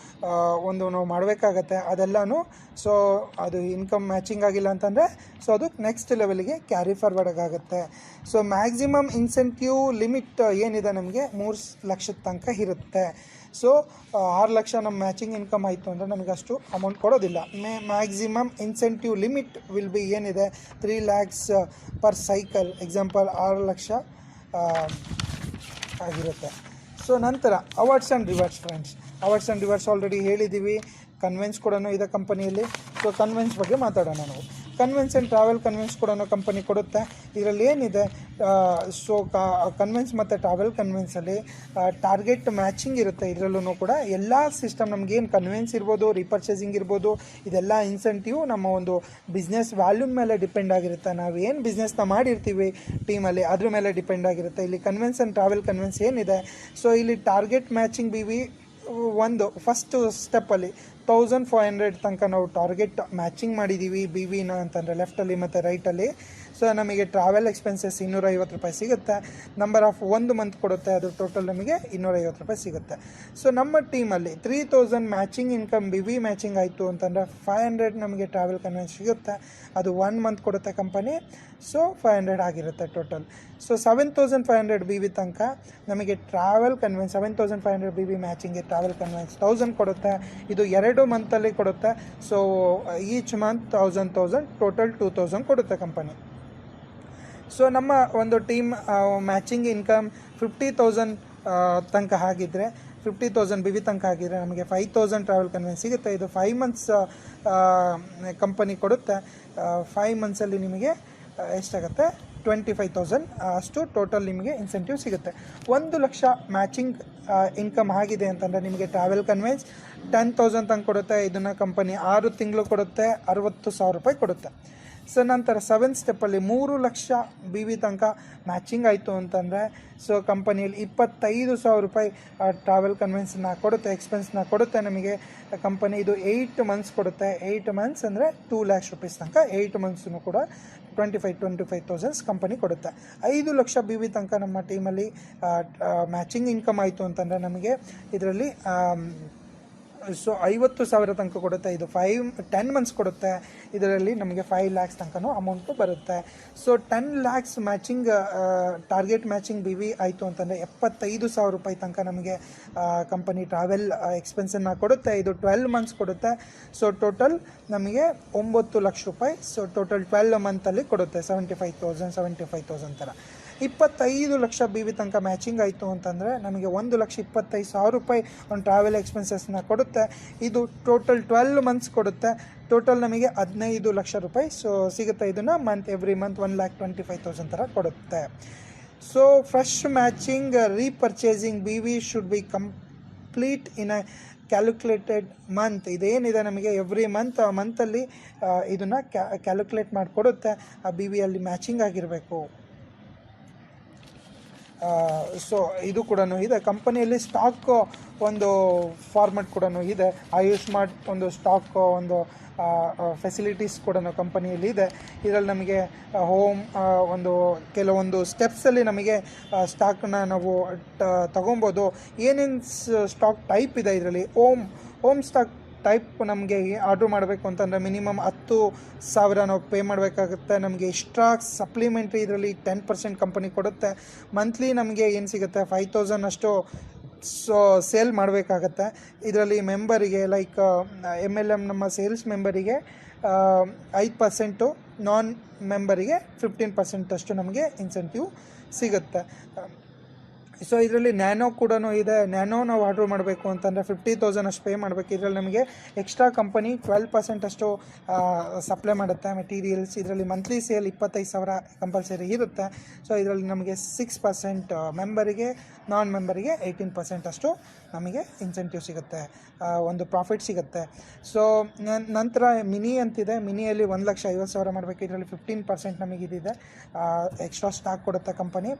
ಒಂದು ನಾವು ಮಾಡಬೇಕಾಗತ್ತೆ ಅದೆಲ್ಲನೂ. ಸೊ ಅದು ಇನ್ಕಮ್ ಮ್ಯಾಚಿಂಗ್ ಆಗಿಲ್ಲ ಅಂತಂದರೆ ಸೊ ಅದು ನೆಕ್ಸ್ಟ್ ಲೆವೆಲ್ಗೆ ಕ್ಯಾರಿ ಫಾರ್ವರ್ಡ್ ಆಗುತ್ತೆ. ಸೊ ಮ್ಯಾಕ್ಸಿಮಮ್ ಇನ್ಸೆಂಟಿವ್ ಲಿಮಿಟ್ ಏನಿದೆ ನಮಗೆ 3 ಲಕ್ಷದ ತನಕ ಇರುತ್ತೆ. ಸೊ 6 ಲಕ್ಷ ನಮ್ಮ ಮ್ಯಾಚಿಂಗ್ ಇನ್ಕಮ್ ಆಯಿತು ಅಂದರೆ ನಮಗೆ ಅಷ್ಟು ಅಮೌಂಟ್ ಕೊಡೋದಿಲ್ಲ. Maximum incentive limit will be ಏನಿದೆ 3 lakhs per cycle. Example 6 lakh ಆಗಿರುತ್ತೆ. ಸೊ ನಂತರ awards and rewards friends. Awards and rewards already ಹೇಳಿದ್ದೀವಿ. ಕನ್ವೆನ್ಸ್ ಕೂಡ ಇದೆ ಕಂಪನಿಯಲ್ಲಿ. ಸೊ ಕನ್ವೆನ್ಸ್ ಬಗ್ಗೆ ಮಾತಾಡೋಣ ನಾವು. ಕನ್ವೆನ್ಸ್ ಆ್ಯಂಡ್ ಟ್ರಾವೆಲ್ ಕನ್ವೆನ್ಸ್ ಕೂಡ ಕಂಪನಿ ಕೊಡುತ್ತೆ. ಇದರಲ್ಲಿ ಏನಿದೆ ಸೊ ಕನ್ವೆನ್ಸ್ ಮತ್ತು ಟ್ರಾವೆಲ್ ಕನ್ವೆನ್ಸಲ್ಲಿ ಟಾರ್ಗೆಟ್ ಮ್ಯಾಚಿಂಗ್ ಇರುತ್ತೆ. ಇದರಲ್ಲೂ ಕೂಡ ಎಲ್ಲ ಸಿಸ್ಟಮ್ ನಮಗೇನು ಕನ್ವೆನ್ಸ್ ಇರ್ಬೋದು, ರೀಪರ್ಚೇಸಿಂಗ್ ಇರ್ಬೋದು, ಇದೆಲ್ಲ ಇನ್ಸೆಂಟಿವ್ ನಮ್ಮ ಒಂದು ಬಿಸ್ನೆಸ್ ವ್ಯಾಲ್ಯೂಮ್ ಮೇಲೆ ಡಿಪೆಂಡ್ ಆಗಿರುತ್ತೆ. ನಾವು ಏನು ಬಿಸ್ನೆಸ್ನ ಮಾಡಿರ್ತೀವಿ ಟೀಮಲ್ಲಿ ಅದ್ರ ಮೇಲೆ ಡಿಪೆಂಡ್ ಆಗಿರುತ್ತೆ. ಇಲ್ಲಿ ಕನ್ವೆನ್ಸ್ ಆ್ಯಂಡ್ ಟ್ರಾವೆಲ್ ಕನ್ವೆನ್ಸ್ ಏನಿದೆ ಸೊ ಇಲ್ಲಿ ಟಾರ್ಗೆಟ್ ಮ್ಯಾಚಿಂಗ್ ಬಿ ವಿ ಒಂದು ಫಸ್ಟ್ ಸ್ಟೆಪ್ಪಲ್ಲಿ 1500 ತನಕ ನಾವು ಟಾರ್ಗೆಟ್ ಮ್ಯಾಚಿಂಗ್ ಮಾಡಿದ್ದೀವಿ ಬಿ ವಿನ ಅಂತಂದರೆ ಲೆಫ್ಟಲ್ಲಿ ಮತ್ತು ರೈಟಲ್ಲಿ. ಸೊ ನಮಗೆ ಟ್ರಾವೆಲ್ ಎಕ್ಸ್ಪೆನ್ಸಸ್ 250 ರೂಪಾಯಿ ಸಿಗುತ್ತೆ. ನಂಬರ್ ಆಫ್ 1 ಮಂತ್ ಕೊಡುತ್ತೆ, ಅದು ಟೋಟಲ್ ನಮಗೆ 250 ರೂಪಾಯಿ ಸಿಗುತ್ತೆ. ಸೊ ನಮ್ಮ ಟೀಮಲ್ಲಿ 3000 matching income B V matching ಆಯಿತು ಅಂತಂದರೆ 500 ನಮಗೆ ಟ್ರಾವೆಲ್ ಕನ್ವೆನ್ಸ್ ಸಿಗುತ್ತೆ. ಅದು 1 ಮಂತ್ ಕೊಡುತ್ತೆ ಕಂಪನಿ. ಸೊ 500 ಆಗಿರುತ್ತೆ ಟೋಟಲ್. ಸೊ 7500 ಬಿ ವಿ ತನಕ ನಮಗೆ ಟ್ರಾವೆಲ್ ಕನ್ವೆನ್ಸ್ 7500 ಬಿ ವಿ ಮ್ಯಾಚಿಂಗ್ಗೆ ಟ್ರಾವೆಲ್ ಕನ್ವೆನ್ಸ್ 1000 ಕೊಡುತ್ತೆ. ಇದು 2 ಮಂತಲ್ಲಿ ಕೊಡುತ್ತೆ. ಸೊ ಈಚ್ ಮಂತ್ 1000 ಟೋಟಲ್ 2000 ಕೊಡುತ್ತೆ ಕಂಪನಿ. ಸೊ ನಮ್ಮ ಒಂದು ಟೀಮ್ ಮ್ಯಾಚಿಂಗ್ ಇನ್ಕಮ್ 50,000 ತನಕ ಆಗಿದ್ದರೆ 50,000 ಬಿ ವಿ ತನಕ ಆಗಿದ್ರೆ ನಮಗೆ 5000 ಟ್ರಾವೆಲ್ ಕನ್ವೆನ್ಸ್ ಸಿಗುತ್ತೆ. ಇದು 5 ಮಂತ್ಸ್ ಕಂಪನಿ ಕೊಡುತ್ತೆ. 5 ಮಂತ್ಸಲ್ಲಿ ನಿಮಗೆ ಎಷ್ಟಾಗುತ್ತೆ 25,000 ಅಷ್ಟು ಟೋಟಲ್ ನಿಮಗೆ ಇನ್ಸೆಂಟಿವ್ ಸಿಗುತ್ತೆ. 1 ಲಕ್ಷ ಮ್ಯಾಚಿಂಗ್ ಇನ್ಕಮ್ ಆಗಿದೆ ಅಂತಂದರೆ ನಿಮಗೆ ಟ್ರಾವೆಲ್ ಕನ್ವೆನ್ಸ್ 10,000 ತನಕ ಕೊಡುತ್ತೆ. ಇದನ್ನು ಕಂಪನಿ 6 ತಿಂಗಳು ಕೊಡುತ್ತೆ, 60,000 ರೂಪಾಯಿ ಕೊಡುತ್ತೆ. ಸೊ ನಂತರ 7th ಸ್ಟೆಪ್ಪಲ್ಲಿ 3 ಲಕ್ಷ ಬಿ ವಿ ತನಕ ಮ್ಯಾಚಿಂಗ್ ಆಯಿತು ಅಂತಂದರೆ ಸೊ ಕಂಪನಿಯಲ್ಲಿ 25,000 ರೂಪಾಯಿ ಟ್ರಾವೆಲ್ ಕನ್ವೆನ್ಸ್ನ ಕೊಡುತ್ತೆ, ಎಕ್ಸ್ಪೆನ್ಸ್ನ ಕೊಡುತ್ತೆ ನಮಗೆ ಕಂಪನಿ. ಇದು 8 ಮಂತ್ಸ್ ಕೊಡುತ್ತೆ. 8 ಮಂತ್ಸ್ ಅಂದರೆ 2 lakhs ರೂಪೀಸ್ ತನಕ 8 ಮಂತ್ಸೂ ಕೂಡ 25,000 ಕಂಪನಿ ಕೊಡುತ್ತೆ. 5 ಲಕ್ಷ ಬಿ ವಿ ತನಕ ನಮ್ಮ ಟೀಮಲ್ಲಿ ಮ್ಯಾಚಿಂಗ್ ಇನ್ಕಮ್ ಆಯಿತು ಅಂತಂದರೆ ನಮಗೆ ಇದರಲ್ಲಿ ಸೊ 50,000 ತನಕ ಕೊಡುತ್ತೆ. ಇದು 10 ಮಂತ್ಸ್ ಕೊಡುತ್ತೆ. ಇದರಲ್ಲಿ ನಮಗೆ 5 lakhs ತನಕನೂ ಅಮೌಂಟು ಬರುತ್ತೆ. So 10 lakhs matching target matching B V ಆಯಿತು ಅಂತಂದರೆ 75,000 ರೂಪಾಯಿ ತನಕ ನಮಗೆ ಕಂಪನಿ ಟ್ರಾವೆಲ್ ಎಕ್ಸ್ಪೆನ್ಸನ್ನು ಕೊಡುತ್ತೆ. ಇದು 12 ಮಂತ್ಸ್ ಕೊಡುತ್ತೆ. ಸೊ ಟೋಟಲ್ ನಮಗೆ 9 ಲಕ್ಷ ರೂಪಾಯಿ. ಸೊ ಟೋಟಲ್ 12 ಮಂತಲ್ಲಿ ಕೊಡುತ್ತೆ 75,000 ಥರ. 25 ಲಕ್ಷ ಬಿ ವಿ ತನಕ ಮ್ಯಾಚಿಂಗ್ ಆಯಿತು ಅಂತಂದರೆ ನಮಗೆ 1,25,000 ರೂಪಾಯಿ ಒಂದು ಟ್ರಾವೆಲ್ ಎಕ್ಸ್ಪೆನ್ಸಸ್ನ ಕೊಡುತ್ತೆ. ಇದು ಟೋಟಲ್ 12 ಮಂತ್ಸ್ ಕೊಡುತ್ತೆ. ಟೋಟಲ್ ನಮಗೆ 15 ಲಕ್ಷ ರೂಪಾಯಿ ಸೊ ಸಿಗುತ್ತೆ. ಇದನ್ನು ಎವ್ರಿ ಮಂತ್ 1,25,000 ಥರ ಕೊಡುತ್ತೆ. So fresh matching repurchasing B V should be complete in a calculated month. ಇದೇನಿದೆ ನಮಗೆ ಎವ್ರಿ ಮಂತಲ್ಲಿ ಇದನ್ನು ಕ್ಯಾಲ್ಕುಲೇಟ್ ಮಾಡಿಕೊಡುತ್ತೆ. ಆ ಬಿ ವಿಯಲ್ಲಿ ಮ್ಯಾಚಿಂಗ್ ಆಗಿರಬೇಕು. ಸೊ ಇದು ಕೂಡ ಇದೆ. ಕಂಪನಿಯಲ್ಲಿ ಸ್ಟಾಕ್ ಒಂದು ಫಾರ್ಮೆಟ್ ಕೂಡ ಇದೆ. ಆಯುಷ್ಮಾರ್ಟ್ ಒಂದು ಸ್ಟಾಕ್ ಒಂದು ಫೆಸಿಲಿಟೀಸ್ ಕೂಡ ಕಂಪನಿಯಲ್ಲಿ ಇದೆ. ಇದರಲ್ಲಿ ನಮಗೆ ಒಂದು ಕೆಲವೊಂದು ಸ್ಟೆಪ್ಸಲ್ಲಿ ನಮಗೆ ಸ್ಟಾಕನ್ನ ನಾವು ತಗೊಬೋದು. ಏನೇನು ಸ್ಟಾಕ್ ಟೈಪ್ ಇದೆ ಇದರಲ್ಲಿ, ಓಮ್ ಸ್ಟಾಕ್ ಟೈಪ್ ನಮಗೆ ಆರ್ಡ್ರ್ ಮಾಡಬೇಕು ಅಂತಂದರೆ ಮಿನಿಮಮ್ 10,000 ನಾವು ಪೇ ಮಾಡಬೇಕಾಗುತ್ತೆ. ನಮಗೆ ಎಕ್ಸ್ಟ್ರಾ ಸಪ್ಲಿಮೆಂಟ್ರಿ ಇದರಲ್ಲಿ 10% ಕಂಪನಿ ಕೊಡುತ್ತೆ. ಮಂತ್ಲಿ ನಮಗೆ ಏನು ಸಿಗುತ್ತೆ 5,000 ಅಷ್ಟು ಸೇಲ್ ಮಾಡಬೇಕಾಗತ್ತೆ. ಇದರಲ್ಲಿ ಮೆಂಬರಿಗೆ ಲೈಕ್ MLM ನಮ್ಮ ಸೇಲ್ಸ್ ಮೆಂಬರಿಗೆ 5%, ನಾನ್ ಮೆಂಬರಿಗೆ 15% ಅಷ್ಟು ನಮಗೆ ಇನ್ಸೆಂಟಿವ್ ಸಿಗುತ್ತೆ. ಸೊ ಇದರಲ್ಲಿ ನ್ಯಾನೋ ಕೂಡ ಇದೆ. ನ್ಯಾನೋ ನಾವು ಆರ್ಡ್ರ್ ಮಾಡಬೇಕು ಅಂತಂದರೆ 50,000 ಅಷ್ಟು ಪೇ ಮಾಡಬೇಕು. ಇದರಲ್ಲಿ ನಮಗೆ ಎಕ್ಸ್ಟ್ರಾ ಕಂಪನಿ 12% ಅಷ್ಟು ಸಪ್ಲೈ ಮಾಡುತ್ತೆ ಮೆಟೀರಿಯಲ್ಸ್. ಇದರಲ್ಲಿ ಮಂತ್ಲಿ ಸೇಲ್ 25,000 ಕಂಪಲ್ಸರಿ ಇರುತ್ತೆ. ಸೊ ಇದರಲ್ಲಿ ನಮಗೆ 6% ಮೆಂಬರಿಗೆ, ನಾನ್ ಮೆಂಬರಿಗೆ 18% ಅಷ್ಟು ನಮಗೆ ಇನ್ಸೆಂಟಿವ್ ಸಿಗುತ್ತೆ, ಒಂದು ಪ್ರಾಫಿಟ್ ಸಿಗುತ್ತೆ. ಸೊ ನಂತರ ಮಿನಿ ಅಂತಿದೆ. ಮಿನಿಯಲ್ಲಿ 1,50,000 ಮಾಡಬೇಕು. ಇದರಲ್ಲಿ 15% ನಮಗೆ ಇದಿದೆ, ಎಕ್ಸ್ಟ್ರಾ ಸ್ಟಾಕ್ ಕೊಡುತ್ತೆ ಕಂಪನಿ.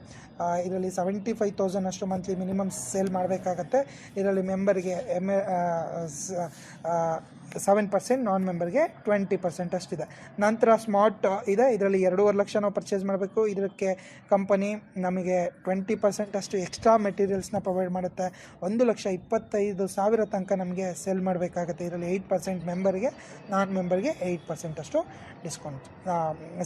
ಇದರಲ್ಲಿ 75,000 ಅಷ್ಟು ಮಂತ್ಲಿ ಮಿನಿಮಮ್ ಸೇಲ್ ಮಾಡಬೇಕಾಗತ್ತೆ. ಇದರಲ್ಲಿ ಮೆಂಬರ್ಗೆ 7%, ನಾನ್ ಮೆಂಬರ್ಗೆ 20% ಅಷ್ಟಿದೆ. ನಂತರ ಸ್ಮಾರ್ಟ್ ಇದೆ. ಇದರಲ್ಲಿ 2.5 ಲಕ್ಷ ನಾವು ಪರ್ಚೇಸ್ ಮಾಡಬೇಕು. ಇದಕ್ಕೆ ಕಂಪನಿ ನಮಗೆ 20% ಅಷ್ಟು ಎಕ್ಸ್ಟ್ರಾ ಮೆಟೀರಿಯಲ್ಸ್ನ ಪ್ರೊವೈಡ್ ಮಾಡುತ್ತೆ. 1,25,000 ತನಕ ನಮಗೆ ಸೇಲ್ ಮಾಡಬೇಕಾಗತ್ತೆ. ಇದರಲ್ಲಿ 8% ಮೆಂಬರ್ಗೆ, ನಾನ್ ಮೆಂಬರ್ಗೆ 8% ಅಷ್ಟು ಡಿಸ್ಕೌಂಟ್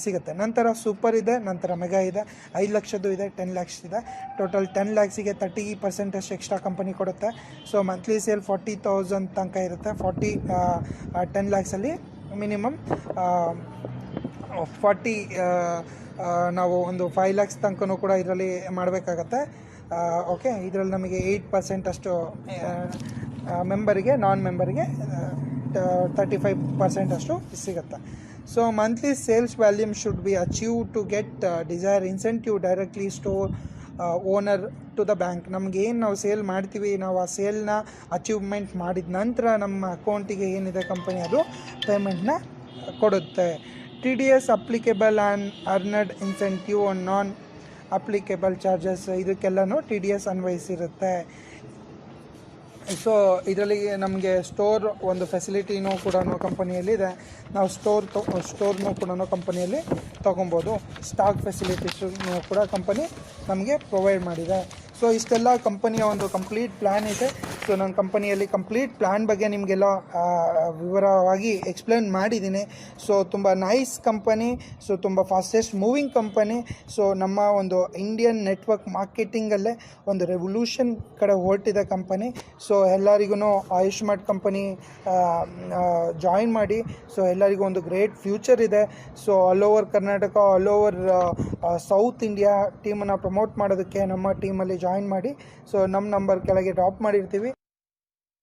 ಸಿಗುತ್ತೆ. ನಂತರ ಸೂಪರ್ ಇದೆ, ನಂತರ ಮೆಗಾ ಇದೆ, 5 ಲಕ್ಷದ್ದು ಇದೆ, 10 ಲ್ಯಾಕ್ಸ್ ಇದೆ. ಟೋಟಲ್ 10 ಲ್ಯಾಕ್ಸಿಗೆ 30% ಅಷ್ಟು ಎಕ್ಸ್ಟ್ರಾ ಕಂಪನಿ ಕೊಡುತ್ತೆ. ಸೊ ಮಂತ್ಲಿ ಸೇಲ್ 40,000 ತನಕ ಇರುತ್ತೆ. 10 ಲ್ಯಾಕ್ಸಲ್ಲಿ ಮಿನಿಮಮ್ 40 ನಾವು ಒಂದು 5 ಲ್ಯಾಕ್ಸ್ ತನಕನೂ ಕೂಡ ಇದರಲ್ಲಿ ಮಾಡಬೇಕಾಗತ್ತೆ. ಓಕೆ, ಇದರಲ್ಲಿ ನಮಗೆ 8% ಅಷ್ಟು ಮೆಂಬರಿಗೆ, ನಾನ್ ಮೆಂಬರಿಗೆ 35% ಅಷ್ಟು ಸಿಗುತ್ತೆ. So monthly sales volume should be achieve to get desire incentive directly store owner to the bank. ನಮಗೇನು ನಾವು ಸೇಲ್ ಮಾಡ್ತೀವಿ, ನಾವು ಆ ಸೇಲ್ನ ಅಚೀವ್ಮೆಂಟ್ ಮಾಡಿದ ನಂತರ ನಮ್ಮ ಅಕೌಂಟಿಗೆ ಏನಿದೆ ಕಂಪನಿ ಅದು ಪೇಮೆಂಟ್ನ ಕೊಡುತ್ತೆ. TDS applicable and earned incentive on non applicable charges, ಇದಕ್ಕೆಲ್ಲನೂ TDS ಅನ್ವಯಿಸಿರುತ್ತೆ. ಸೊ ಇದರಲ್ಲಿ ನಮಗೆ ಸ್ಟೋರ್ ಒಂದು ಫೆಸಿಲಿಟಿನೂ ಕೂಡ ಕಂಪನಿಯಲ್ಲಿದೆ. ನಾವು ಸ್ಟೋರ್ನೂ ಕೂಡ ಕಂಪನಿಯಲ್ಲಿ ತೊಗೊಬೋದು. ಸ್ಟಾಕ್ ಫೆಸಿಲಿಟೀಸನ್ನು ಕೂಡ ಕಂಪನಿ ನಮಗೆ ಪ್ರೊವೈಡ್ ಮಾಡಿದೆ. ಸೊ ಇಷ್ಟೆಲ್ಲ ಕಂಪನಿಯ ಒಂದು ಕಂಪ್ಲೀಟ್ ಪ್ಲ್ಯಾನ್ ಇದೆ. ಸೊ ನನ್ನ ಕಂಪನಿಯಲ್ಲಿ ಕಂಪ್ಲೀಟ್ ಪ್ಲ್ಯಾನ್ ಬಗ್ಗೆ ನಿಮಗೆಲ್ಲ ವಿವರವಾಗಿ ಎಕ್ಸ್ಪ್ಲೇನ್ ಮಾಡಿದ್ದೀನಿ. ಸೊ ತುಂಬ ನೈಸ್ ಕಂಪನಿ, ಸೊ ತುಂಬ ಫಾಸ್ಟೆಸ್ಟ್ ಮೂವಿಂಗ್ ಕಂಪನಿ. ಸೊ ನಮ್ಮ ಒಂದು ಇಂಡಿಯನ್ ನೆಟ್ವರ್ಕ್ ಮಾರ್ಕೆಟಿಂಗಲ್ಲೇ ಒಂದು ರೆವಲ್ಯೂಷನ್ ಕಡೆ ಹೊರಟಿದೆ ಕಂಪನಿ. ಸೊ ಎಲ್ಲರಿಗೂ ಆಯುಷ್ಮಾರ್ಟ್ ಕಂಪನಿ ಜಾಯಿನ್ ಮಾಡಿ. ಸೊ ಎಲ್ಲರಿಗೂ ಒಂದು ಗ್ರೇಟ್ ಫ್ಯೂಚರ್ ಇದೆ. So all over Karnataka, all over South India ಟೀಮನ್ನು ಪ್ರಮೋಟ್ ಮಾಡೋದಕ್ಕೆ ನಮ್ಮ ಟೀಮಲ್ಲಿ ಜಾಯಿನ್ ಮಾಡಿ. ಸೊ ನಮ್ಮ ನಂಬರ್ ಕೆಳಗೆ ಡ್ರಾಪ್ ಮಾಡಿರ್ತೀವಿ.